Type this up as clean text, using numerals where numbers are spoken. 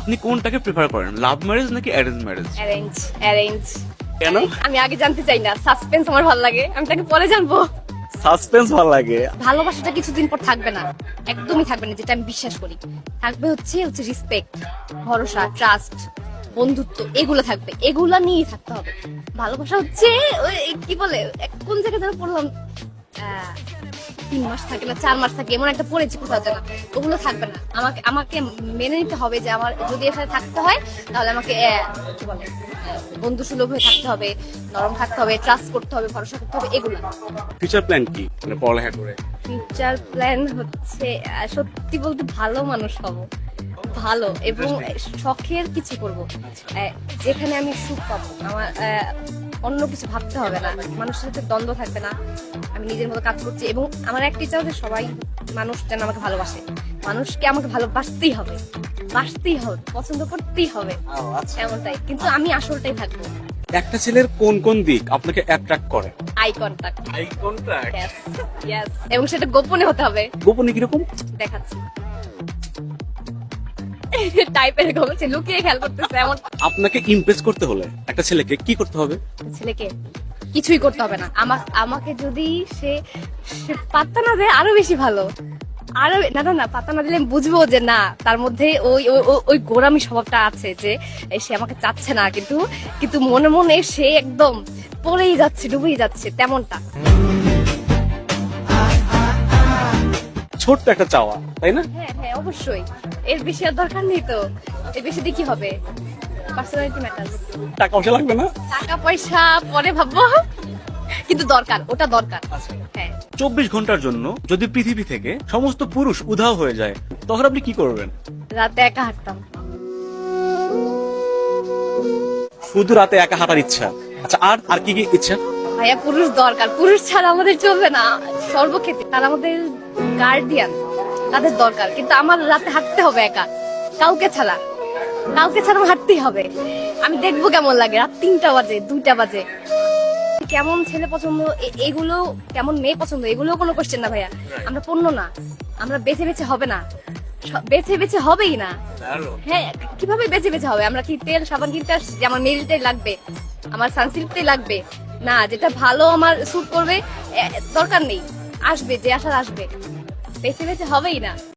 আপনি কোনটাকে প্রেফার করেন, লাভ ম্যারেজ নাকি অ্যারেঞ্জ ম্যারেজ? Arrange arrange. কেন? আমি আগে জানতে চাই না, সাসপেন্স আমার ভালো লাগে, আমি তাকে পরে জানবো। সাসপেন্স ভালো লাগে। ভালোবাসাটা কিছুদিন পর থাকবে না, একদমই থাকবে না, যেটা আমি বিশ্বাস করি। থাকবে হচ্ছে রিসপেক্ট, ভরসা, ট্রাস্ট, বন্ধুত্ব, এগুলো থাকবে, এগুলা নিয়ে থাকতে হবে। ভালোবাসা হচ্ছে ওই কি বলে, কোন জায়গায় যেন পড়লাম, 3 মাস থাকে না 4 মাস থাকে, এমন একটা পড়েছি কোথাও যেন, ওগুলো থাকবে না। আমাকে আমাকে মেনে নিতে হবে যে আমার যদি এর সাথে থাকতে হয় তাহলে আমাকে কি বলে, বন্ধু সুলভ হয়ে থাকতে হবে, নরম থাকতে হবে, ট্রাস্ট করতে হবে, ভরসা করতে হবে, এগুলো। ফিউচার প্ল্যান কি, মানে পড়ালেখা করে? ফিউচার প্ল্যান হচ্ছে সত্যি বলতে ভালো মানুষ হব, ভালো এবং শখের কিছু করব, যেখানে আমি সুখ পাবো। আমার অন্য কিছু ভাবতে হবে না, মানুষের সাথে দ্বন্দ্ব থাকবে না, আমি নিজের মতো কাজ করছি। এবং আমার একটা ইচ্ছা যে সবাই মানুষ যেন আমাকে ভালোবাসে, মানুষকে আমাকে ভালোবাসতেই হবে, বাসতেই হবে, পছন্দ করতেই হবে, এমনটাই। কিন্তু আমি আসলটাই থাকবো। একটা ছেলের কোন কোন দিক আপনাকে অ্যাট্রাক্ট করে? Eye contact. Eye contact. Yes yes, এবং সেটা গোপনে হতে হবে। গোপনে কিরকম? দেখাচ্ছি। টাইপের হচ্ছে লুকিয়ে খেয়াল করতেছে এমন। আপনাকে ইমপ্রেস করতে হলে একটা ছেলেকে কি করতে হবে? ছেলেকে কিছুই করতে হবে না, আমাকে যদি সে পাত্তা না দেয় আরো বেশি ভালো। আরো না না না, পাত্তা না দিলে আমি বুঝবো যে না, তার মধ্যে ওই ওই গোরামি স্বভাবটা আছে, যে সে আমাকে চাচ্ছে না, কিন্তু কিন্তু মনে মনে সে একদম পড়েই যাচ্ছে, ডুবেই যাচ্ছে, তেমনটা। ছোট্ট একটা চাওয়া, তাই না? হ্যাঁ হ্যাঁ, অবশ্যই। এর বেশি আর দরকার নেই তো, এর বেশি দিয়ে কি হবে? Personality matters. টাকা পয়সা লাগবে না? টাকা পয়সা পরে ভাববো, কিন্তু দরকার, ওটা দরকার। হ্যাঁ। 24 ঘন্টার জন্য যদি পৃথিবী থেকে সমস্ত পুরুষ উধাও হয়ে যায়, তখন আপনি কি করবেন? রাতে একা হাঁটতাম। শুধু রাতে একা হাঁটার ইচ্ছা? আচ্ছা, আর আর কি কি ইচ্ছা? ভাইয়া পুরুষ দরকার, পুরুষ ছাড়া আমাদের চলবে না সর্বক্ষেত্রে, তারা আমাদের গার্ডিয়ান, তাদের দরকার। কিন্তু আমার রাতে হাঁটতে হবে একা, কাউকে ছাড়া, কাউকে ছাড়া আমার হাঁটতেই হবে। আমি দেখবো কেমন লাগে, রাত 3টা বাজে 2টা বাজে, কেমন ছেলে পছন্দ, এগুলো কেমন মেয়ে পছন্দ, এগুলো কোনো কোশ্চেন না ভাইয়া। আমরা পণ্য না, আমরা বেছে বেছে হবে না, বেছে বেছে হবেই না। হ্যাঁ, কিভাবে বেছে বেছে হবে? আমরা কি তেল সাবান কিনতে আসছি যে আমার মেরিলটাই লাগবে, আমার সানসিল্কটাই লাগবে? না, যেটা ভালো আমার স্যুট করবে দরকার নেই, আসবে যে আসার আসবে, বেছে বেছে হবেই না।